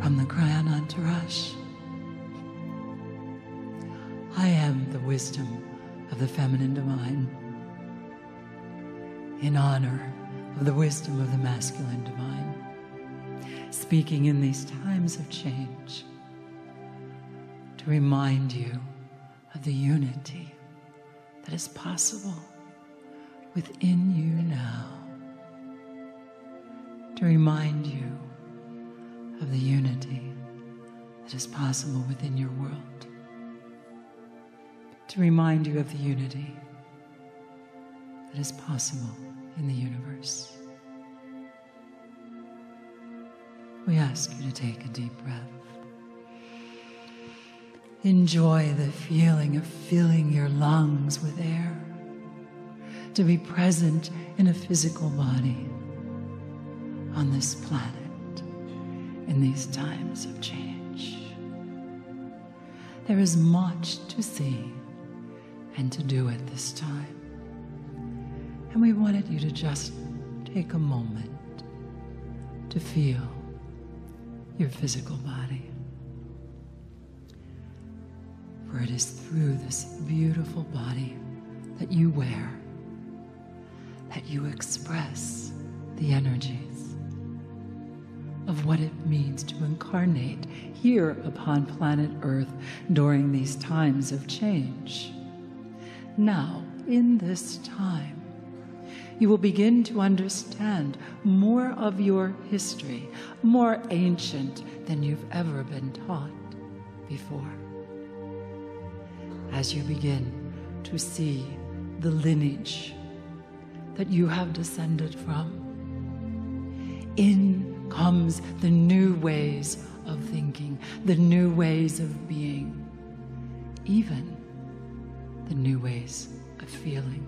from the Kryon entourage. I am the wisdom of the feminine divine, in honor of the wisdom of the masculine divine, speaking in these times of change to remind you of the unity that is possible within you now, to remind you of the unity that is possible within your world, to remind you of the unity that is possible in the universe. We ask you to take a deep breath. Enjoy the feeling of filling your lungs with air, to be present in a physical body on this planet in these times of change. There is much to see and to do at this time, and we wanted you to just take a moment to feel your physical body. For it is through this beautiful body that you wear that you express the energies of what it means to incarnate here upon planet Earth during these times of change. Now, in this time, you will begin to understand more of your history, more ancient than you've ever been taught before. As you begin to see the lineage that you have descended from, in comes the new ways of thinking, the new ways of being, even the new ways of feeling.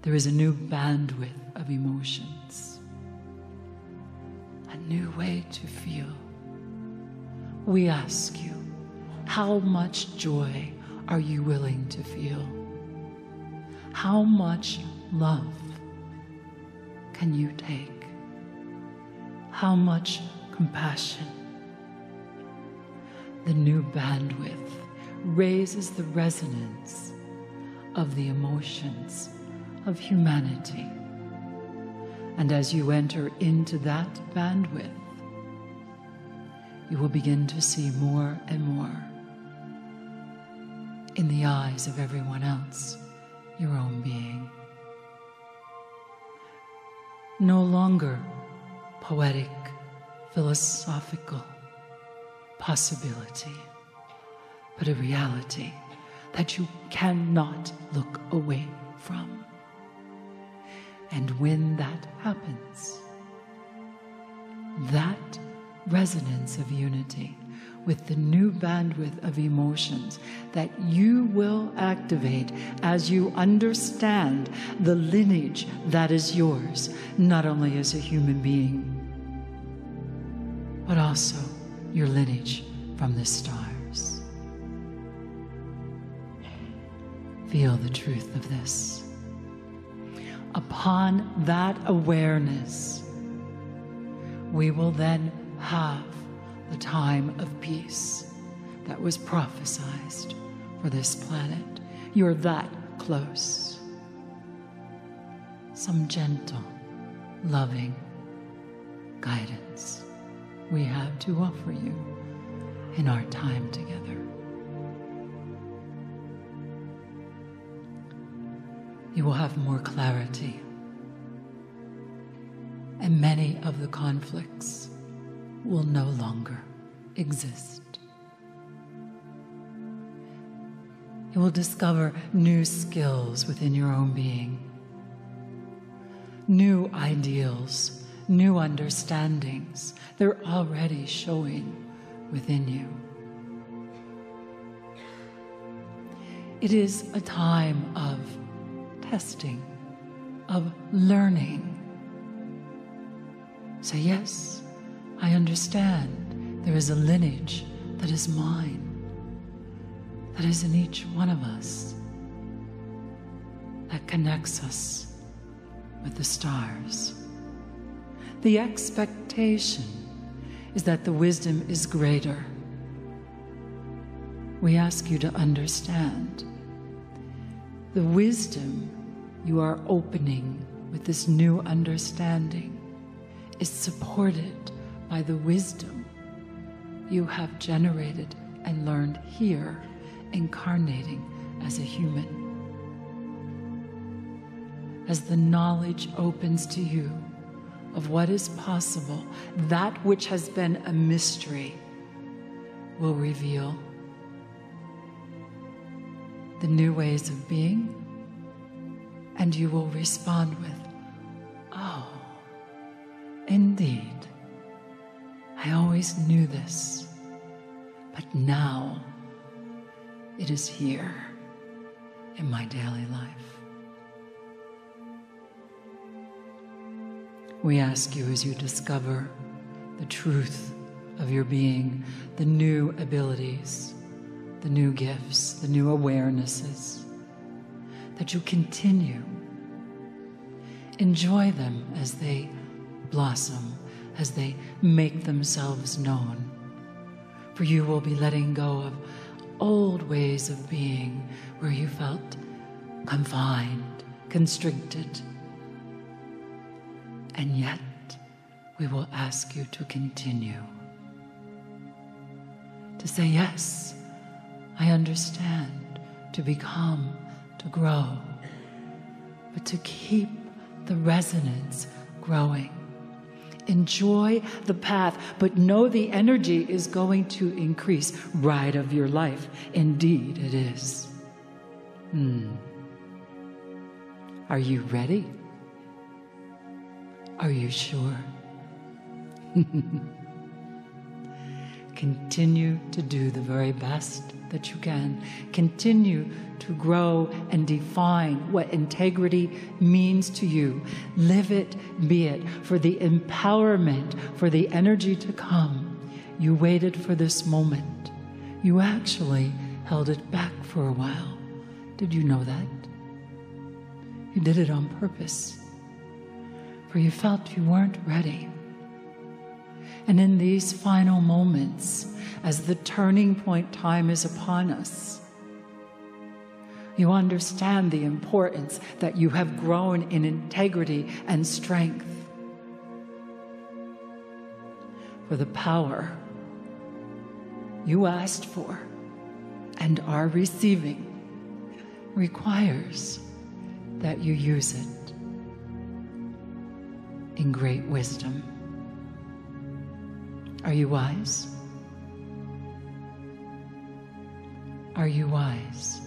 There is a new bandwidth of emotions, a new way to feel. We ask you, how much joy are you willing to feel? How much love can you take? How much compassion? The new bandwidth raises the resonance of the emotions of humanity. And as you enter into that bandwidth, you will begin to see more and more in the eyes of everyone else, your own being. No longer poetic, philosophical possibility, but a reality that you cannot look away from. And when that happens, that resonance of unity with the new bandwidth of emotions that you will activate as you understand the lineage that is yours, not only as a human being, but also your lineage from the stars. Feel the truth of this. Upon that awareness, we will then have the time of peace that was prophesied for this planet. You're that close. Some gentle, loving guidance we have to offer you in our time together. You will have more clarity, and many of the conflicts will no longer exist. You will discover new skills within your own being, new ideals, new understandings. They're already showing within you. It is a time of testing, of learning. Say, yes, I understand there is a lineage that is mine, that is in each one of us, that connects us with the stars. The expectation is that the wisdom is greater. We ask you to understand the wisdom you are opening with this new understanding is supported by the wisdom you have generated and learned here, incarnating as a human. As the knowledge opens to you of what is possible, that which has been a mystery will reveal the new ways of being, and you will respond with, "Oh, indeed, I always knew this, but now it is here in my daily life." We ask you, as you discover the truth of your being, the new abilities, the new gifts, the new awarenesses, that you continue. Enjoy them as they blossom, as they make themselves known. For you will be letting go of old ways of being where you felt confined, constricted. And yet, we will ask you to continue. To say, yes, I understand, to become, to grow, but to keep the resonance growing. Enjoy the path, but know the energy is going to increase. Ride of your life. Indeed, it is. Are you ready? Are you sure? Continue to do the very best that you can. Continue to grow and define what integrity means to you. Live it, be it, for the empowerment, for the energy to come. You waited for this moment. You actually held it back for a while. Did you know that? You did it on purpose. For you felt you weren't ready. And in these final moments, as the turning point time is upon us, you understand the importance that you have grown in integrity and strength. For the power you asked for and are receiving requires that you use it in great wisdom. Are you wise? Are you wise?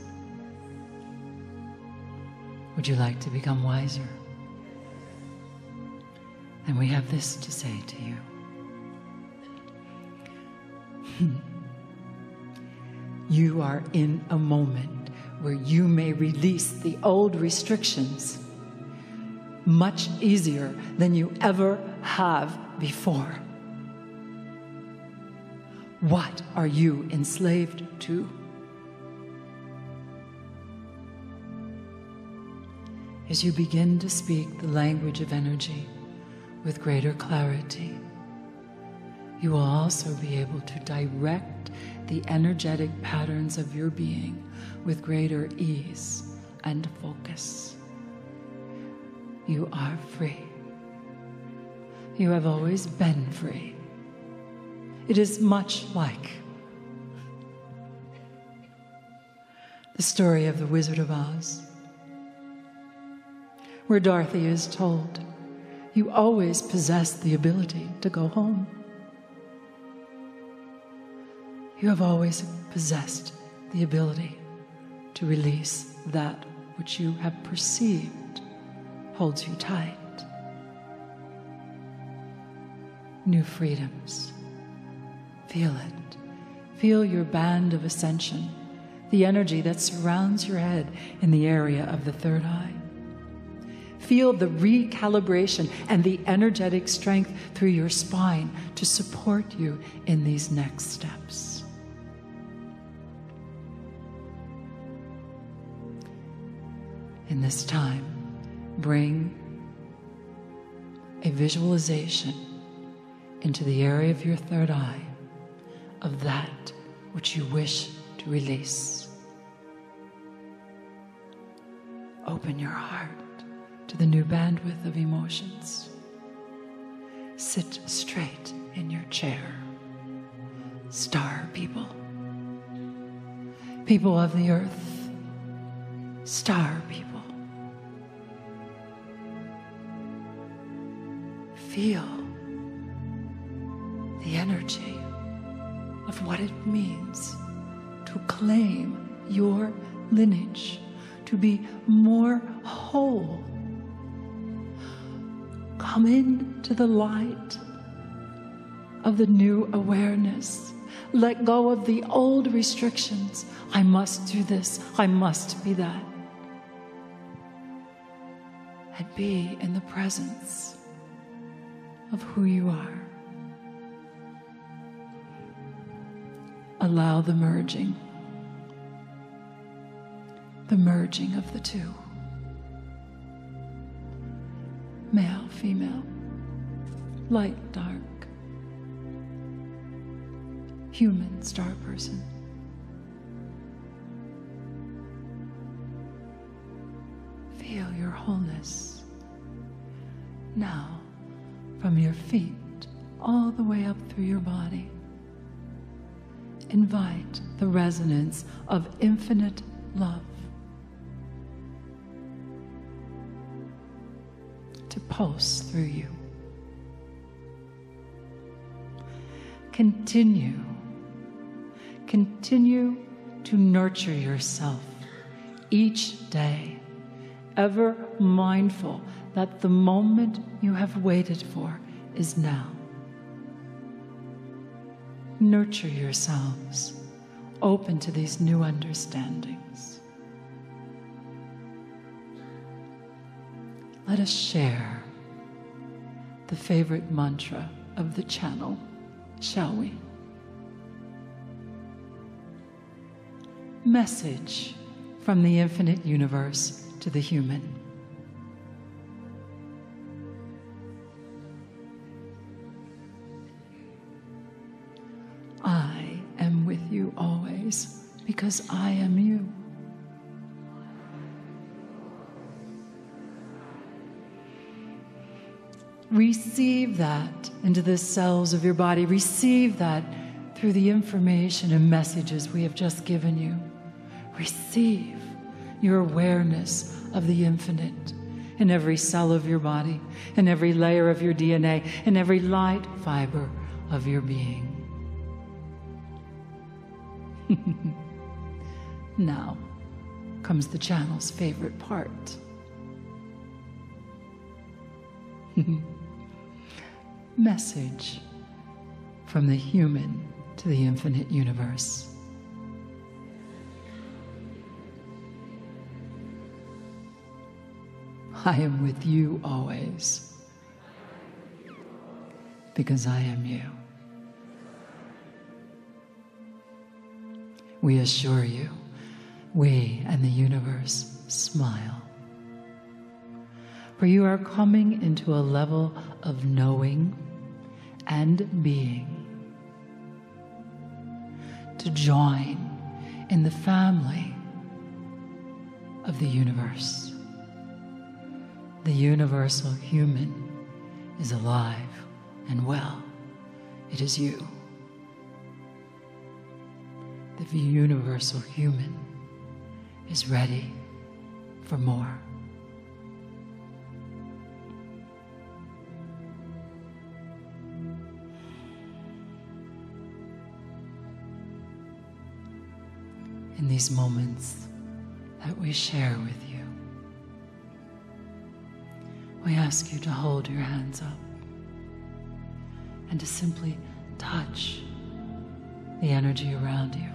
Would you like to become wiser? And we have this to say to you. You are in a moment where you may release the old restrictions much easier than you ever have before. What are you enslaved to? As you begin to speak the language of energy with greater clarity, you will also be able to direct the energetic patterns of your being with greater ease and focus. You are free. You have always been free. It is much like the story of the Wizard of Oz, where Dorothy is told, you always possessed the ability to go home. You have always possessed the ability to release that which you have perceived holds you tight. New freedoms. Feel it. Feel your band of ascension, the energy that surrounds your head in the area of the third eye. Feel the recalibration and the energetic strength through your spine to support you in these next steps. In this time, bring a visualization into the area of your third eye of that which you wish to release. Open your heart to the new bandwidth of emotions. Sit straight in your chair. Star people. People of the earth. Star people. Feel the energy of what it means to claim your lineage, to be more whole. Come into the light of the new awareness. Let go of the old restrictions. I must do this. I must be that. And be in the presence of who you are. Allow the merging of the two. Male, female, light, dark, human, star person. Feel your wholeness. Now, from your feet all the way up through your body, invite the resonance of infinite love to pulse through you. Continue to nurture yourself each day, ever mindful that the moment you have waited for is now. Nurture yourselves, open to these new understandings. Let us share the favorite mantra of the channel, shall we? Message from the infinite universe to the human. I am with you always because I am you. Receive that into the cells of your body. Receive that through the information and messages we have just given you. Receive your awareness of the infinite in every cell of your body, in every layer of your DNA, in every light fiber of your being. Now comes the channel's favorite part. Message from the human to the infinite universe. I am with you always because I am you. We assure you, we and the universe smile. For you are coming into a level of knowing and being to join in the family of the universe. The universal human is alive and well. It is you. The universal human is ready for more. In these moments that we share with you, we ask you to hold your hands up and to simply touch the energy around you.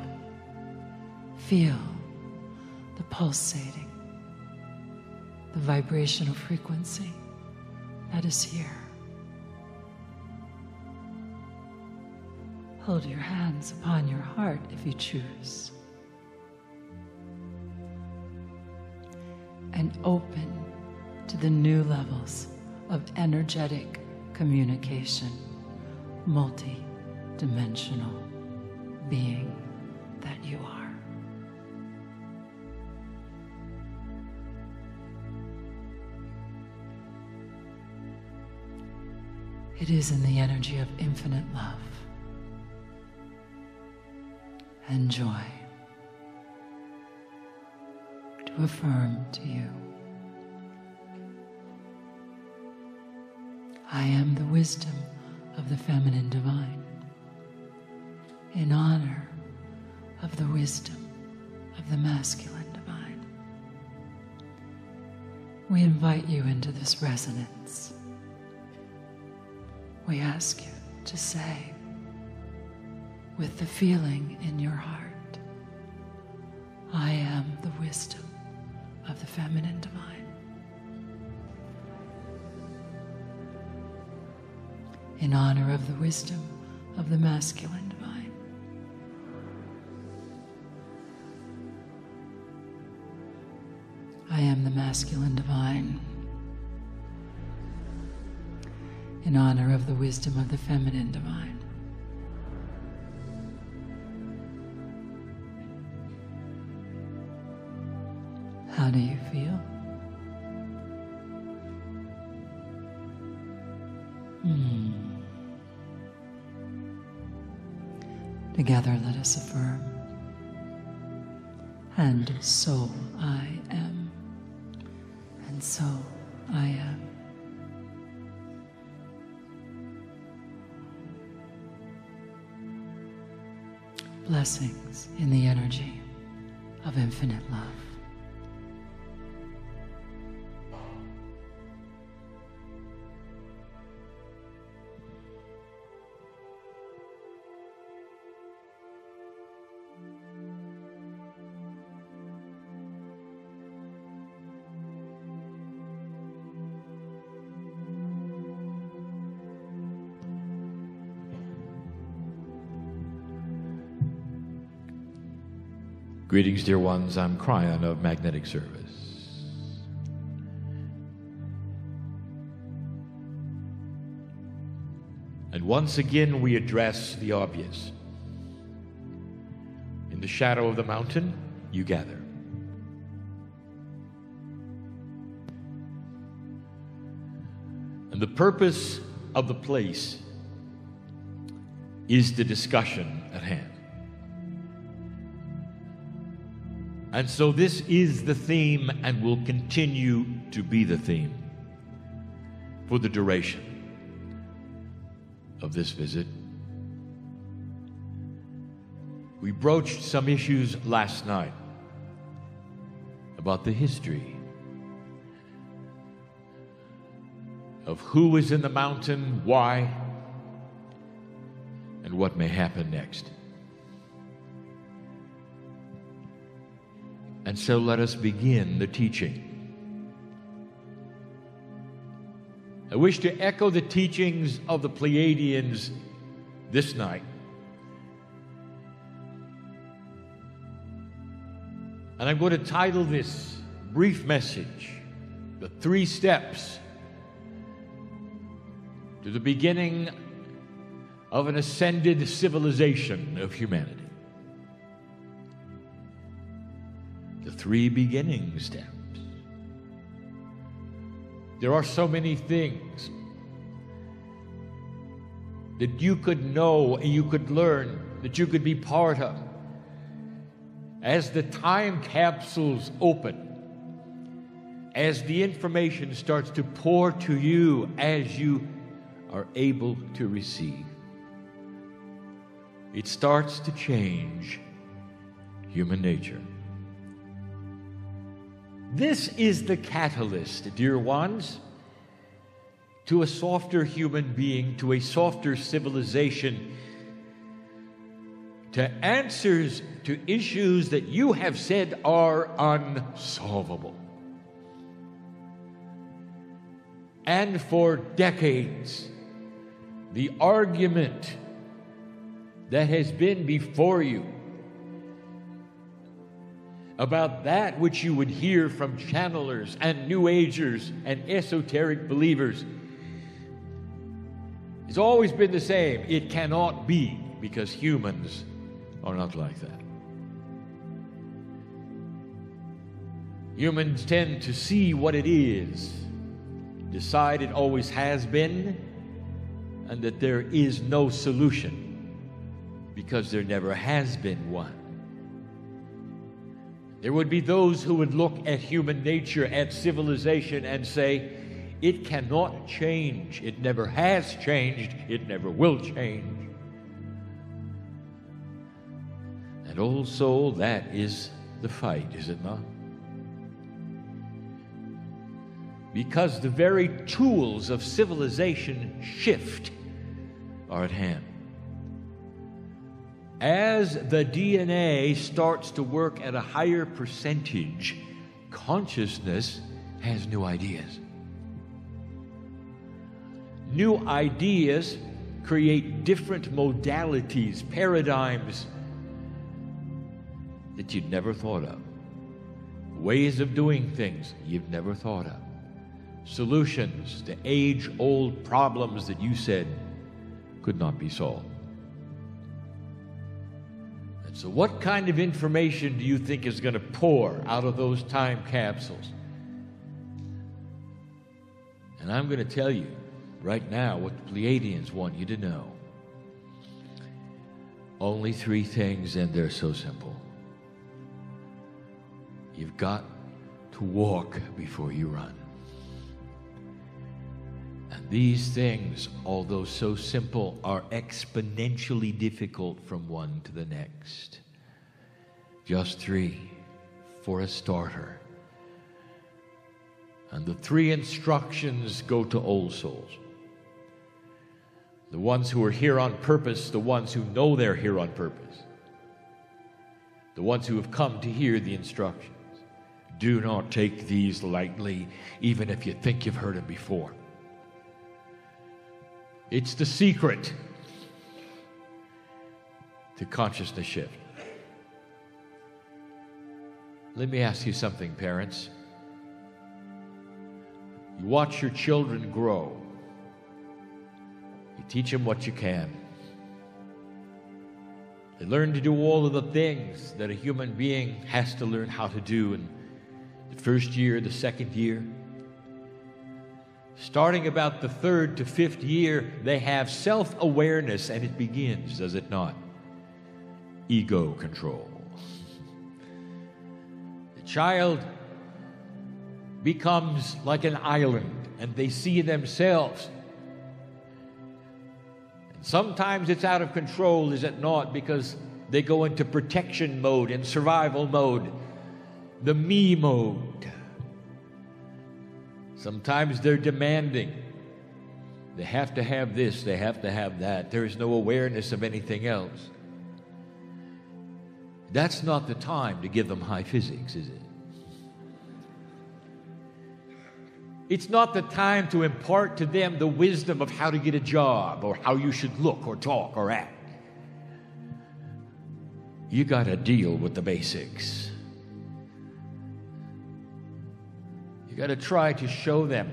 Feel the pulsating, the vibrational frequency that is here. Hold your hands upon your heart if you choose. And open to the new levels of energetic communication multi-dimensional being that you are. It is in the energy of infinite love and joy to affirm to you, I am the wisdom of the feminine divine, in honor of the wisdom of the masculine divine. We invite you into this resonance. We ask you to say, with the feeling in your heart, I am the wisdom of the feminine divine, in honor of the wisdom of the masculine divine. I am the masculine divine, in honor of the wisdom of the feminine divine. How do you feel? Together let us affirm, and so I am, and so I am. Blessings in the energy of infinite love. Greetings, dear ones. I'm Kryon of Magnetic Service. And once again, we address the obvious. In the shadow of the mountain, you gather. And the purpose of the place is the discussion at hand. And so this is the theme and will continue to be the theme for the duration of this visit. We broached some issues last night about the history of who is in the mountain, why, and what may happen next. And so let us begin the teaching. I wish to echo the teachings of the Pleiadians this night. And I'm going to title this brief message, The 3 Steps to the Beginning of an Ascended Civilization of Humanity. The 3 beginning steps. There are so many things that you could know and you could learn, that you could be part of. As the time capsules open, as the information starts to pour to you as you are able to receive, it starts to change human nature. This is the catalyst, dear ones, to a softer human being, to a softer civilization, to answers to issues that you have said are unsolvable. And for decades, the argument that has been before you about that which you would hear from channelers and New Agers and esoteric believers It's always been the same. It cannot be, because humans are not like that. Humans tend to see what it is, decide it always has been, and that there is no solution, because there never has been one. There would be those who would look at human nature, at civilization, and say, it cannot change. It never has changed. It never will change. And also, that is the fight, is it not? Because the very tools of civilization shift are at hand. As the DNA starts to work at a higher percentage, consciousness has new ideas. New ideas create different modalities, paradigms that you'd never thought of. Ways of doing things you've never thought of. Solutions to age-old problems that you said could not be solved. And so what kind of information do you think is going to pour out of those time capsules? And I'm going to tell you right now what the Pleiadians want you to know. Only 3 things, and they're so simple. You've got to walk before you run. And these things, although so simple, are exponentially difficult from one to the next. Just 3 for a starter. And the 3 instructions go to old souls. The ones who are here on purpose, the ones who know they're here on purpose. The ones who have come to hear the instructions. Do not take these lightly, even if you think you've heard them before. It's the secret to consciousness shift. Let me ask you something, parents. You watch your children grow. You teach them what you can. They learn to do all of the things that a human being has to learn how to do in the first year, the second year. Starting about the 3rd to 5th year, they have self-awareness, and it begins, does it not? Ego control. The child becomes like an island, and they see themselves. And sometimes it's out of control, is it not? Because they go into protection mode and survival mode, the me mode. Sometimes they're demanding. They have to have this, they have to have that. There is no awareness of anything else. That's not the time to give them high physics, is it? It's not the time to impart to them the wisdom of how to get a job or how you should look or talk or act. You got to deal with the basics. You got to try to show them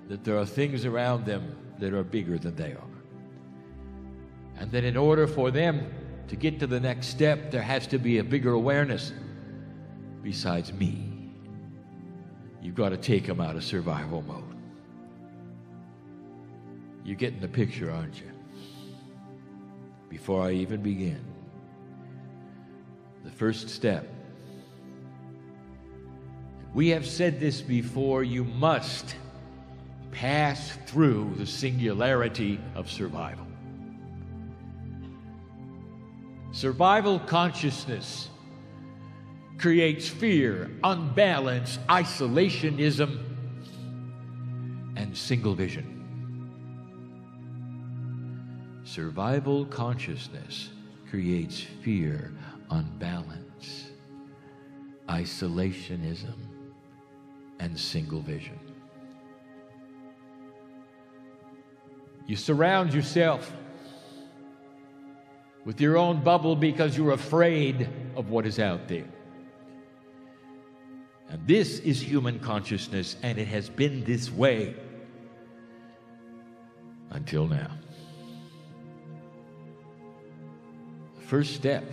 that there are things around them that are bigger than they are. And that in order for them to get to the next step, there has to be a bigger awareness besides me. You've got to take them out of survival mode. You're getting the picture, aren't you? Before I even begin, the first step. We have said this before, you must pass through the singularity of survival. Survival consciousness creates fear, unbalance, isolationism, and single vision. Survival consciousness creates fear, unbalance, isolationism, and single vision. You surround yourself with your own bubble because you're afraid of what is out there. And this is human consciousness, and it has been this way until now. The first step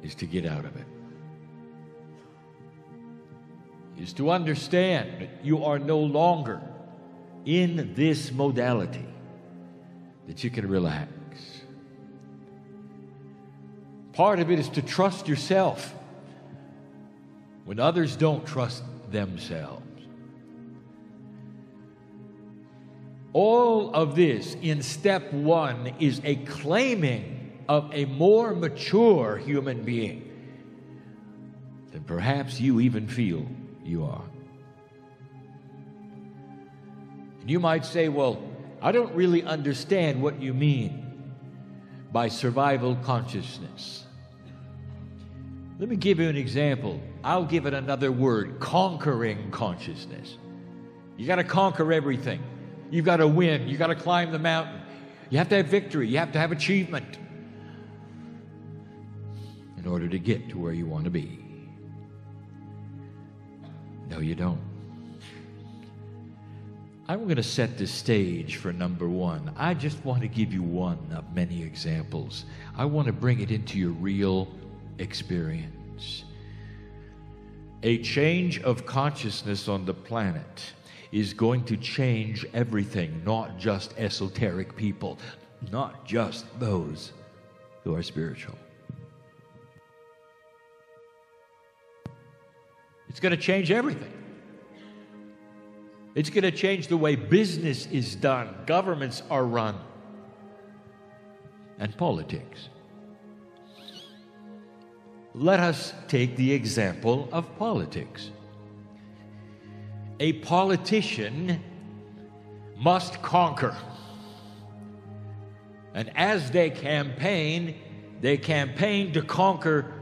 is to get out of it. Is to understand that you are no longer in this modality, that you can relax. Part of it is to trust yourself when others don't trust themselves. All of this in step one is a claiming of a more mature human being than perhaps you even feel you are. And you might say, well, I don't really understand what you mean by survival consciousness. Let me give you an example. I'll give it another word: conquering consciousness. You got to conquer everything. You've got to win. You've got to climb the mountain. You have to have victory. You have to have achievement in order to get to where you want to be. No, you don't. I'm going to set the stage for number one. I just want to give you one of many examples. I want to bring it into your real experience. A change of consciousness on the planet is going to change everything, not just esoteric people, not just those who are spiritual. It's going to change everything. It's going to change the way business is done, governments are run, and politics. Let us take the example of politics. A politician must conquer. And as they campaign to conquer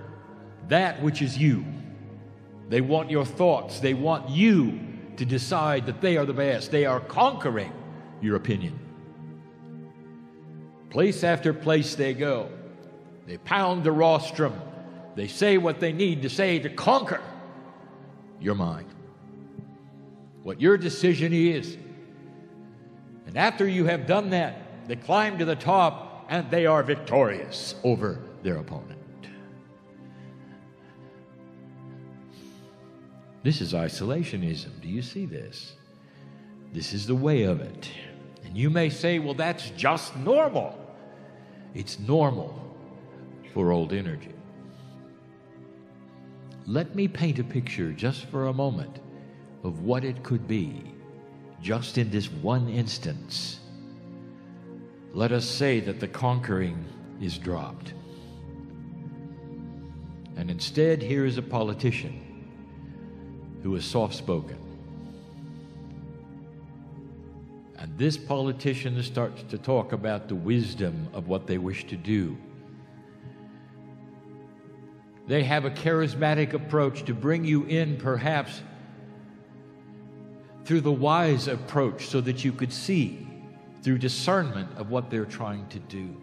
that which is you. They want your thoughts. They want you to decide that they are the best. They are conquering your opinion. Place after place they go. They pound the rostrum. They say what they need to say to conquer your mind. What your decision is. And after you have done that, they climb to the top and they are victorious over their opponent. This is isolationism. Do you see this? This is the way of it. And you may say, well, that's just normal. It's normal for old energy. Let me paint a picture just for a moment of what it could be, just in this one instance. Let us say that the conquering is dropped. And instead, here is a politician who is soft-spoken. And this politician starts to talk about the wisdom of what they wish to do. They have a charismatic approach to bring you in, perhaps through the wise approach, so that you could see through discernment of what they're trying to do.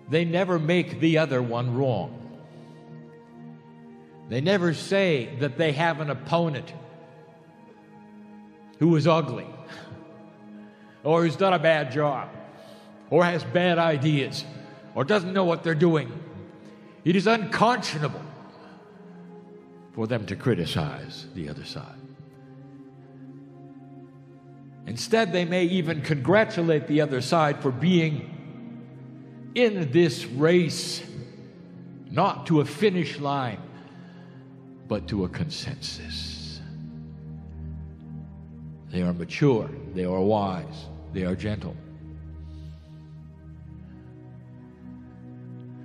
They never make the other one wrong. They never say that they have an opponent who is ugly, or who's done a bad job, or has bad ideas, or doesn't know what they're doing. It is unconscionable for them to criticize the other side. Instead, they may even congratulate the other side for being in this race, not to a finish line, but to a consensus. They are mature, they are wise, they are gentle.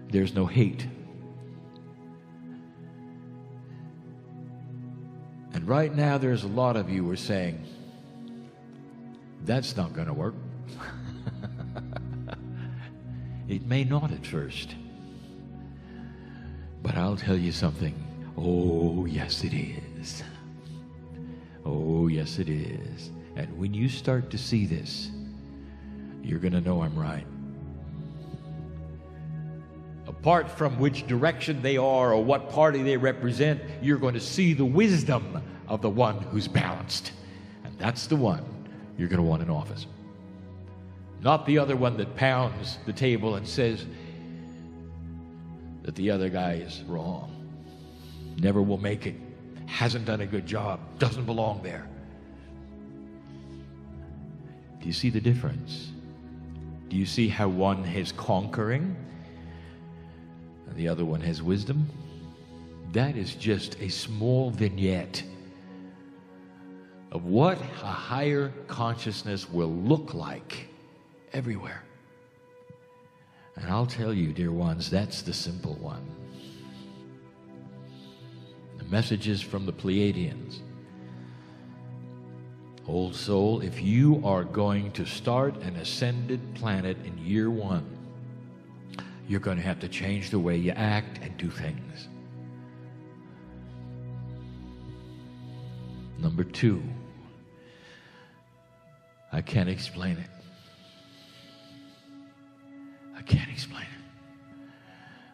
There's no hate. And right now there's a lot of you who are saying, that's not going to work. It may not at first. But I'll tell you something. Oh, yes, it is. Oh, yes, it is. And when you start to see this, you're going to know I'm right. Apart from which direction they are or what party they represent, you're going to see the wisdom of the one who's balanced. And that's the one you're going to want in office. Not the other one that pounds the table and says that the other guy is wrong, never will make it, hasn't done a good job, doesn't belong there. Do you see the difference? Do you see how one has conquering and the other one has wisdom? That is just a small vignette of what a higher consciousness will look like everywhere. And I'll tell you, dear ones, that's the simple one. The messages from the Pleiadians. Old soul, if you are going to start an ascended planet in year 1, you're going to have to change the way you act and do things. Number 2, I can't explain it. I can't explain it.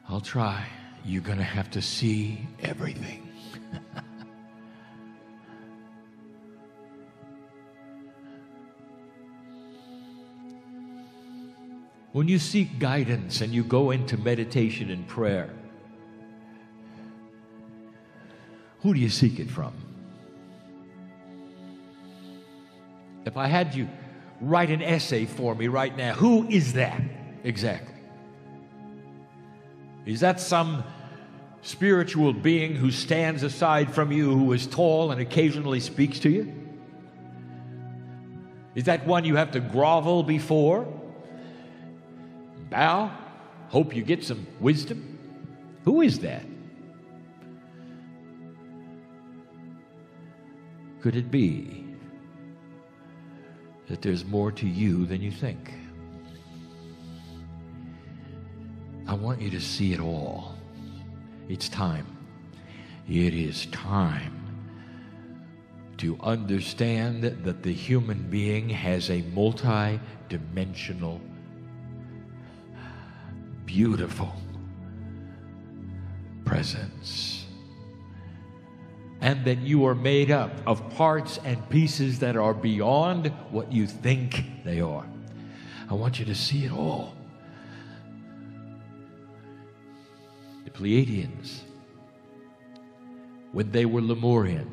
I'll try. You're going to have to see everything. When you seek guidance and you go into meditation and prayer, who do you seek it from? If I had you write an essay for me right now, who is that exactly? Is that some spiritual being who stands aside from you, who is tall and occasionally speaks to you? Is that one you have to grovel before? Bow? Hope you get some wisdom? Who is that? Could it be that there's more to you than you think? I want you to see it all. It's time. It is time to understand that the human being has a multi-dimensional, beautiful presence. And that you are made up of parts and pieces that are beyond what you think they are. I want you to see it all. The Pleiadians, when they were Lemurians,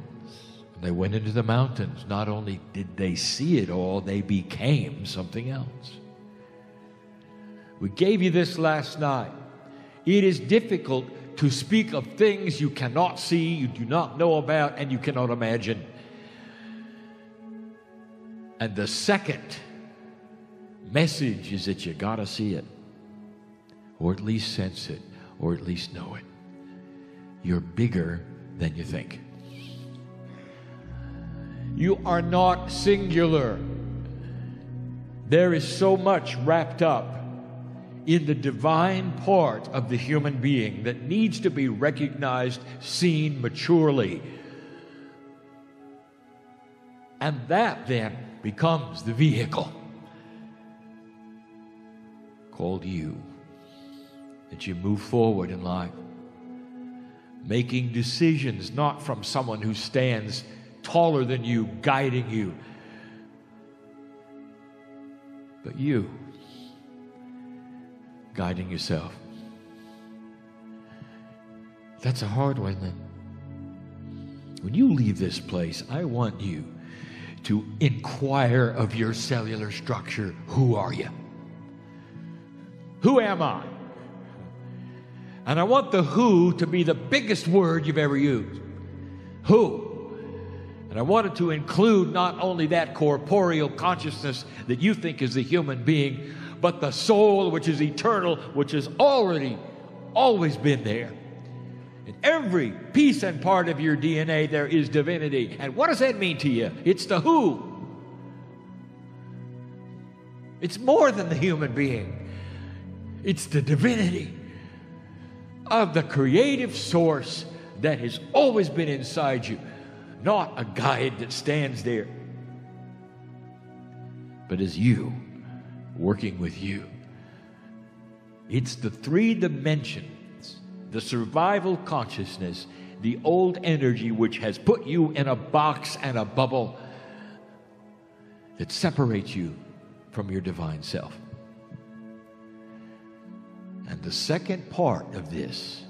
when they went into the mountains, not only did they see it all, they became something else. We gave you this last night. It is difficult to speak of things you cannot see, you do not know about, and you cannot imagine. And the second message is that you got to see it, or at least sense it, or at least know it. You're bigger than you think. You are not singular. There is so much wrapped up in the divine part of the human being that needs to be recognized, seen maturely. And that then becomes the vehicle called you, that you move forward in life, making decisions not from someone who stands taller than you, guiding you, but you guiding yourself. That's a hard one, then. When you leave this place, I want you to inquire of your cellular structure. Who are you? Who am I? And I want the who to be the biggest word you've ever used. Who? And I want it to include not only that corporeal consciousness that you think is the human being, but the soul which is eternal, which has always been there. In every piece and part of your DNA, there is divinity. And what does that mean to you? It's the who. It's more than the human being. It's the divinity of the creative source that has always been inside you. Not a guide that stands there, but is you, working with you. It's the 3 dimensions, the survival consciousness, the old energy which has put you in a box and a bubble that separates you from your divine self. And the second part of this,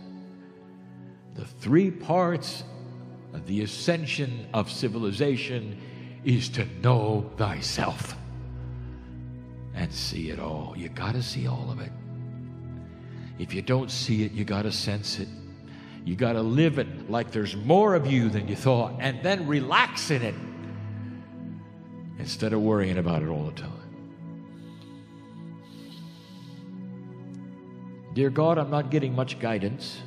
the 3 parts of the ascension of civilization, is to know thyself and see it all. You got to see all of it. If you don't see it, you got to sense it. You got to live it like there's more of you than you thought, and then relax in it instead of worrying about it all the time. Dear God, I'm not getting much guidance,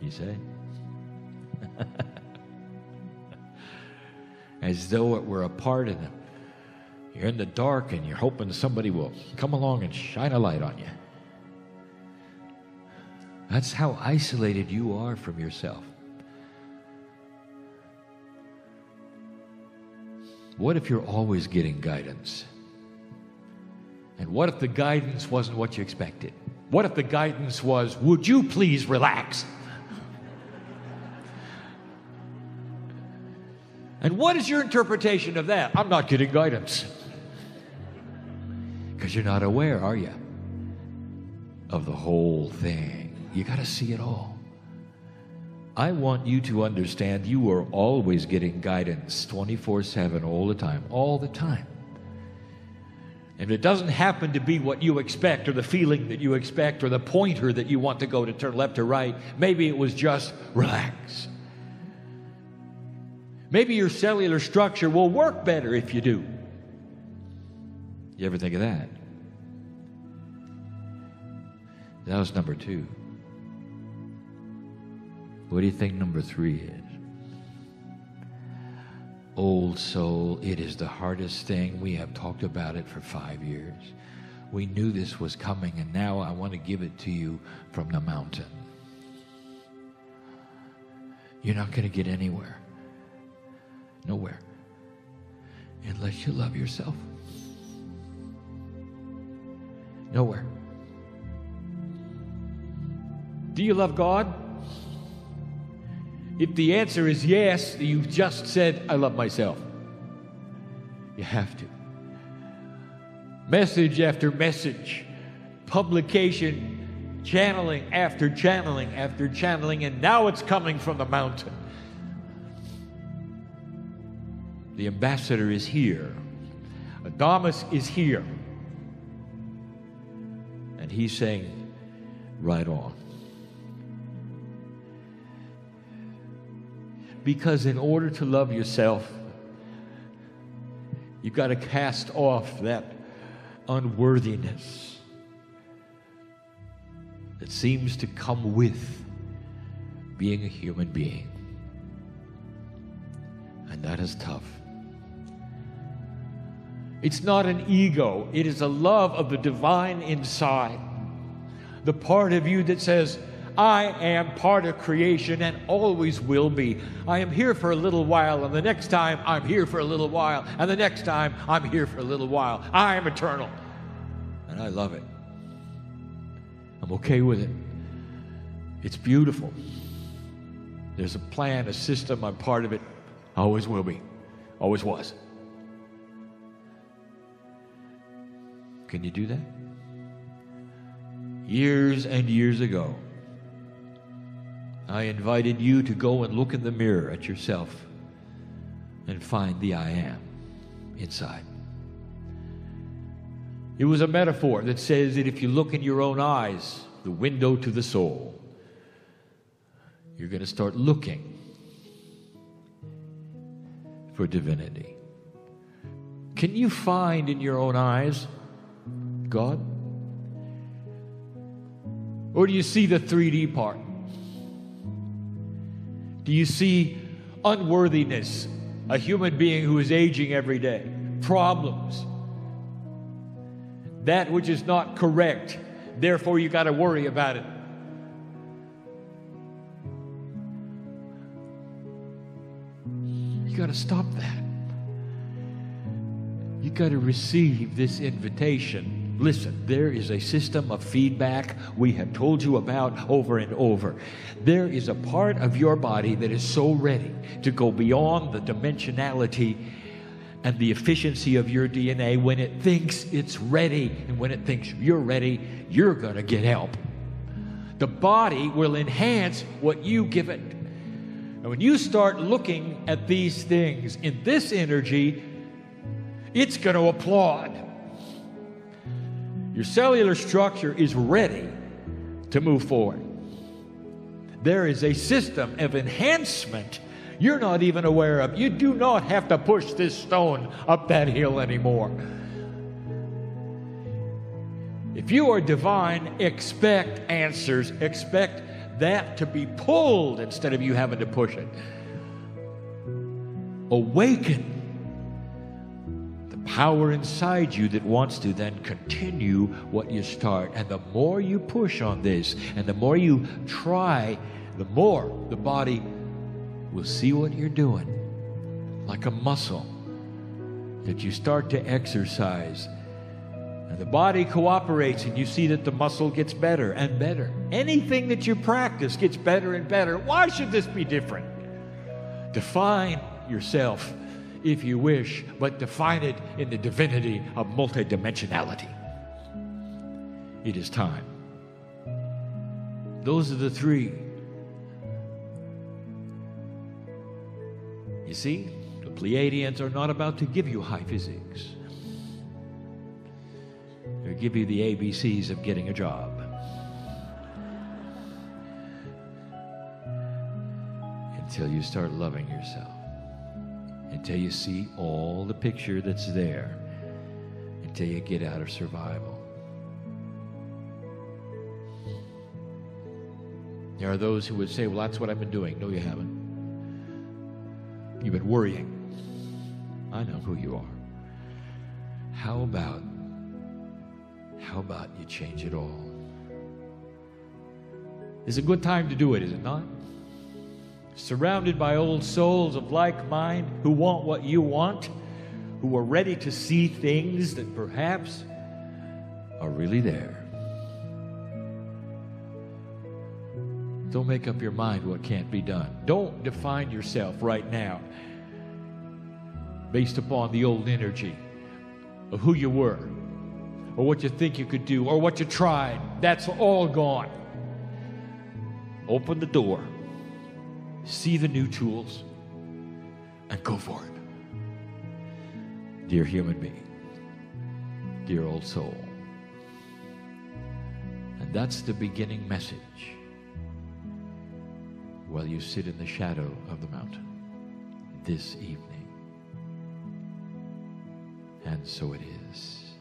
you say. As though it were a part of them. You're in the dark and you're hoping somebody will come along and shine a light on you. That's how isolated you are from yourself. What if you're always getting guidance? And what if the guidance wasn't what you expected? What if the guidance was, would you please relax? And what is your interpretation of that? I'm not getting guidance. Because you're not aware, are you, of the whole thing. You got to see it all. I want you to understand you are always getting guidance 24/7, all the time, all the time. And it doesn't happen to be what you expect or the feeling that you expect or the pointer that you want to go to turn left or right. Maybe it was just relax. Maybe your cellular structure will work better if you do. You ever think of that? That was number 2. What do you think number 3 is? Old soul, it is the hardest thing. We have talked about it for 5 years. We knew this was coming, and now I want to give it to you from the mountain. You're not going to get anywhere. Nowhere. Unless you love yourself. Nowhere. Do you love God? If the answer is yes, you've just said, I love myself. You have to. Message after message, publication, channeling after channeling after channeling, and now it's coming from the mountain. The ambassador is here. Adamus is here. And he's saying, right on. Because in order to love yourself, you've got to cast off that unworthiness that seems to come with being a human being. And that is tough. It's not an ego. It is a love of the divine inside. The part of you that says, I am part of creation and always will be. I am here for a little while, and the next time I'm here for a little while, and the next time I'm here for a little while. I am eternal. And I love it. I'm okay with it. It's beautiful. There's a plan, a system. I'm part of it. Always will be. Always was. Can you do that? Years and years ago, I invited you to go and look in the mirror at yourself and find the I am inside. It was a metaphor that says that if you look in your own eyes, the window to the soul, you're going to start looking for divinity. Can you find in your own eyes God? Or do you see the 3D part? Do you see unworthiness, a human being who is aging every day, problems, that which is not correct, therefore you got to worry about it? You got to stop that. You got to receive this invitation. Listen, there is a system of feedback we have told you about over and over. There is a part of your body that is so ready to go beyond the dimensionality and the efficiency of your DNA. When it thinks it's ready and when it thinks you're ready, you're going to get help. The body will enhance what you give it. And when you start looking at these things in this energy, it's going to applaud. Your cellular structure is ready to move forward. There is a system of enhancement you're not even aware of. You do not have to push this stone up that hill anymore. If you are divine, expect answers. Expect that to be pulled instead of you having to push it. Awaken the power inside you that wants to then continue what you start. And the more you push on this and the more you try, the more the body will see what you're doing, like a muscle that you start to exercise. And the body cooperates, and you see that the muscle gets better and better. Anything that you practice gets better and better. Why should this be different? Define yourself if you wish, but define it in the divinity of multidimensionality. It is time. Those are the three. You see, the Pleiadians are not about to give you high physics. They'll give you the ABCs of getting a job. Until you start loving yourself. Until you see all the picture that's there. Until you get out of survival. There are those who would say, well, that's what I've been doing. No, you haven't. You've been worrying. I know who you are. How about you change it all? It's a good time to do it, is it not? Surrounded by old souls of like mind who want what you want, who are ready to see things that perhaps are really there. Don't make up your mind what can't be done. Don't define yourself right now based upon the old energy of who you were or what you think you could do or what you tried. That's all gone. Open the door, see the new tools, and go for it. Dear human being, dear old soul. And that's the beginning message. While you sit in the shadow of the mountain this evening. And so it is.